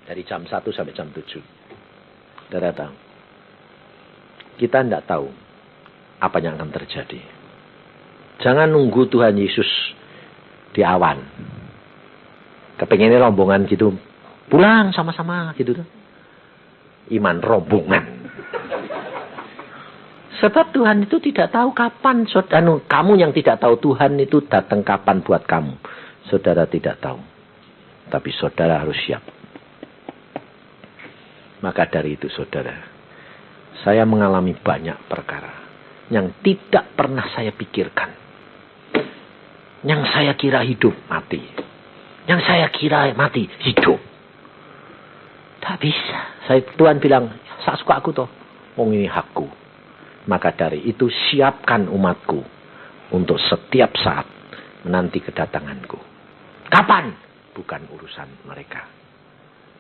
Dari jam 1 sampai jam 7. Saudara tahu, kita tidak tahu apa yang akan terjadi. Jangan nunggu Tuhan Yesus di awan. Kepengennya rombongan gitu, pulang sama-sama gitu tuh. Iman rombongan. Sebab Tuhan itu tidak tahu kapan, kamu yang tidak tahu Tuhan itu datang kapan buat kamu. Saudara tidak tahu. Tapi saudara harus siap. Maka dari itu saudara, saya mengalami banyak perkara yang tidak pernah saya pikirkan. Yang saya kira hidup, mati. Yang saya kira mati, hidup. Tak bisa. Tuhan bilang, sak suka aku toh. Wong ini hakku. Maka dari itu siapkan umatku untuk setiap saat menanti kedatanganku. Kapan? Bukan urusan mereka.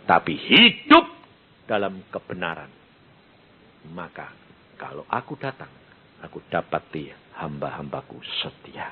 Tapi hidup dalam kebenaran. Maka kalau aku datang, aku dapati hamba-hambaku setia.